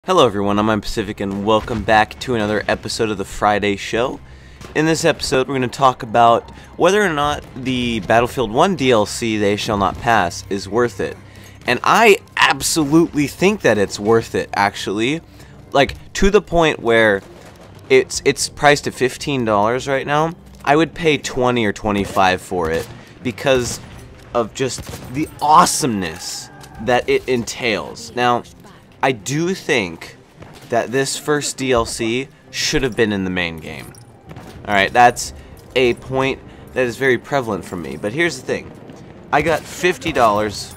Hello everyone, I'm Pacific and welcome back to another episode of the Friday Show. In this episode we're going to talk about whether or not the Battlefield 1 DLC, They Shall Not Pass, is worth it. And I absolutely think that it's worth it, actually. Like, to the point where it's priced at $15 right now. I would pay $20 or $25 for it because of just the awesomeness that it entails. Now, I do think that this first DLC should have been in the main game. Alright, that's a point that is very prevalent for me. But here's the thing. I got $50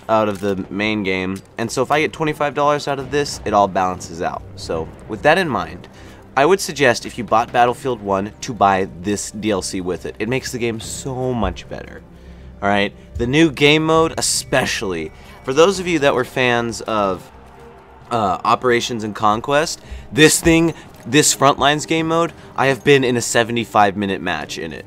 out of the main game, and so if I get $25 out of this, it all balances out. So, with that in mind, I would suggest if you bought Battlefield 1 to buy this DLC with it. It makes the game so much better. Alright, the new game mode especially. For those of you that were fans of Operations and Conquest, this Frontlines game mode, I have been in a 75-minute match in it.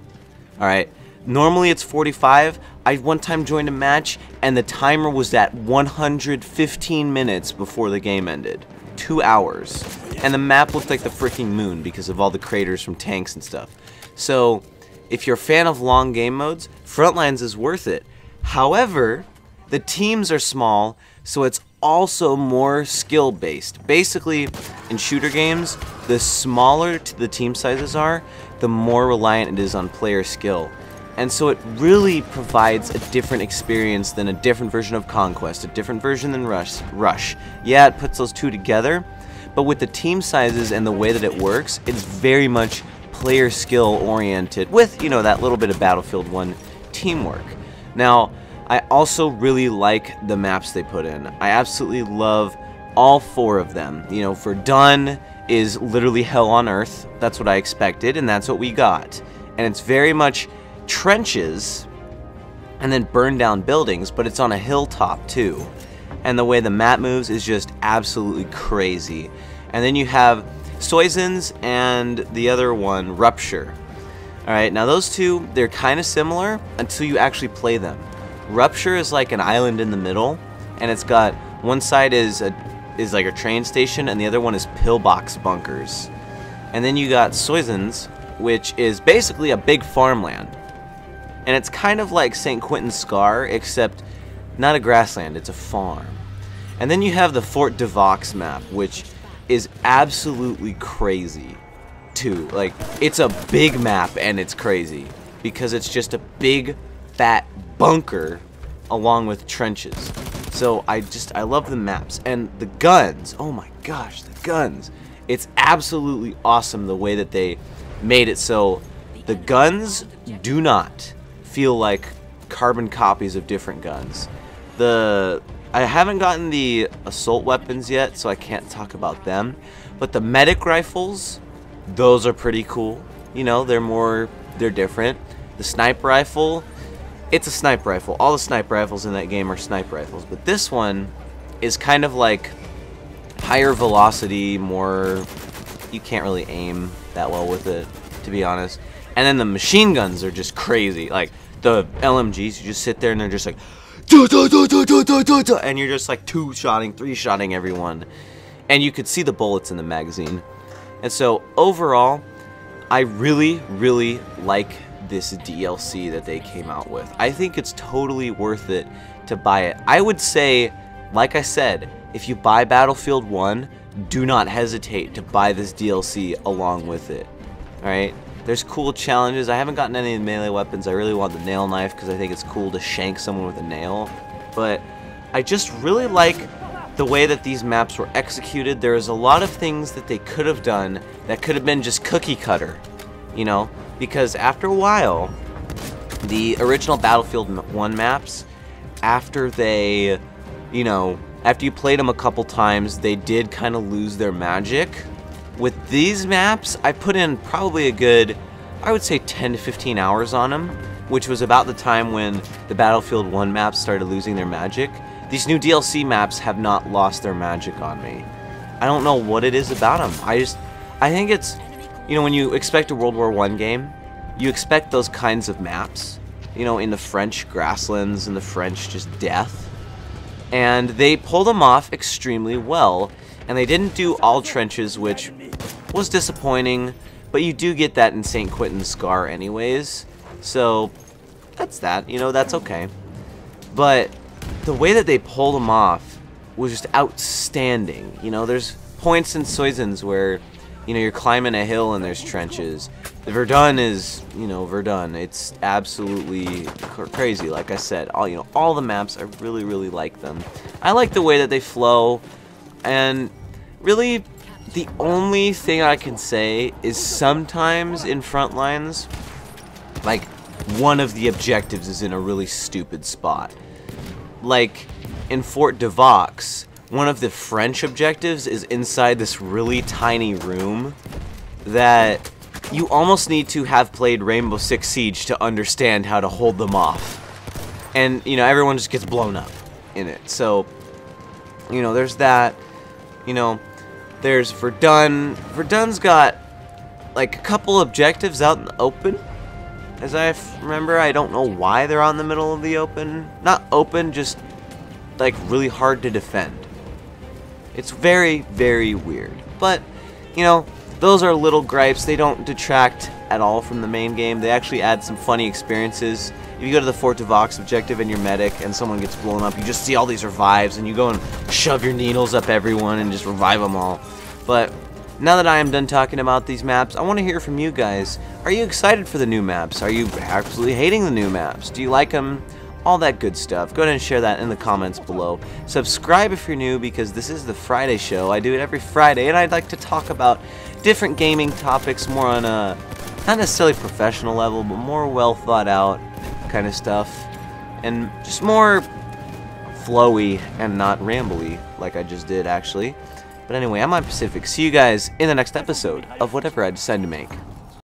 Alright, normally it's 45. I one time joined a match and the timer was at 115 minutes before the game ended. 2 hours. And the map looked like the freaking moon because of all the craters from tanks and stuff. So, if you're a fan of long game modes, Frontlines is worth it. However, the teams are small, so it's also more skill based. Basically, in shooter games, the smaller the team sizes are, the more reliant it is on player skill. And so it really provides a different experience than a different version of Conquest, a different version than Rush. Yeah, it puts those two together, but with the team sizes and the way that it works, it's very much player skill oriented with, you know, that little bit of Battlefield 1 teamwork. Now, I also really like the maps they put in. I absolutely love all 4 of them. You know, for Dun is literally hell on earth. That's what I expected, and that's what we got. And it's very much trenches and then burn down buildings, but it's on a hilltop too. And the way the map moves is just absolutely crazy. And then you have Soizens and the other one, Rupture. Alright, now those two, they're kind of similar until you actually play them. Rupture is like an island in the middle, and it's got one side is like a train station, and the other one is pillbox bunkers. And then you got Soizens, which is basically a big farmland, and it's kind of like St. Quentin Scar, except not a grassland; it's a farm. And then you have the Fort de Vaux map, which is absolutely crazy, too. Like, it's a big map, and it's crazy because it's just a big, fat bunker along with trenches. So I love the maps and the guns. Oh my gosh, the guns. It's absolutely awesome the way that they made it so the guns do not feel like carbon copies of different guns. I haven't gotten the assault weapons yet, so I can't talk about them, but the medic rifles, those are pretty cool. You know, they're different. The sniper rifle, it's a sniper rifle. All the sniper rifles in that game are sniper rifles, but this one is kind of like higher velocity, more, you can't really aim that well with it, to be honest. And then the machine guns are just crazy. Like the LMGs, you just sit there and they're just like and you're just like 2-shotting, 3-shotting everyone, and you could see the bullets in the magazine. And so overall, I really like this DLC that they came out with. I think it's totally worth it to buy it. I would say, like I said, if you buy Battlefield 1, do not hesitate to buy this DLC along with it. Alright? There's cool challenges. I haven't gotten any of the melee weapons. I really want the nail knife because I think it's cool to shank someone with a nail. But I just really like the way that these maps were executed. There is a lot of things that they could have done that could have been just cookie cutter, you know? Because after a while, the original Battlefield 1 maps, after they, you know, after you played them a couple times, they did kind of lose their magic. With these maps, I put in probably a good, I would say 10 to 15 hours on them, which was about the time when the Battlefield 1 maps started losing their magic. These new DLC maps have not lost their magic on me. I don't know what it is about them. I think it's, you know, when you expect a World War I game, you expect those kinds of maps, you know, in the French grasslands and the French just death. And they pull them off extremely well. And they didn't do all trenches, which was disappointing, but you do get that in St. Quentin's Scar anyways, so that's that, you know, that's okay. But the way that they pulled them off was just outstanding. You know, there's points in Soissons where, you know, you're climbing a hill and there's trenches. Verdun is, you know, Verdun. It's absolutely crazy. Like I said, all the maps, I really, really like them. I like the way that they flow, and really, the only thing I can say is sometimes in Frontlines, like, one of the objectives is in a really stupid spot. Like, in Fort de Vaux, one of the French objectives is inside this really tiny room that you almost need to have played Rainbow Six Siege to understand how to hold them off. And, you know, everyone just gets blown up in it. So, you know, there's that. You know, there's Verdun. Verdun's got, like, a couple objectives out in the open. As I remember, I don't know why they're out in the middle of the open. Not open, just, like, really hard to defend. It's very, very weird. But, you know, those are little gripes. They don't detract at all from the main game. They actually add some funny experiences. If you go to the Fort de Vaux objective and you're medic and someone gets blown up, you just see all these revives and you go and shove your needles up everyone and just revive them all. But now that I am done talking about these maps, I want to hear from you guys. Are you excited for the new maps? Are you absolutely hating the new maps? Do you like them? All that good stuff. Go ahead and share that in the comments below. Subscribe if you're new, because this is the Friday show. I do it every Friday, and I'd like to talk about different gaming topics more on a, not necessarily professional level, but more well thought out kind of stuff. And just more flowy and not rambly, like I just did actually. But anyway, I'm on Pacific. See you guys in the next episode of whatever I decide to make.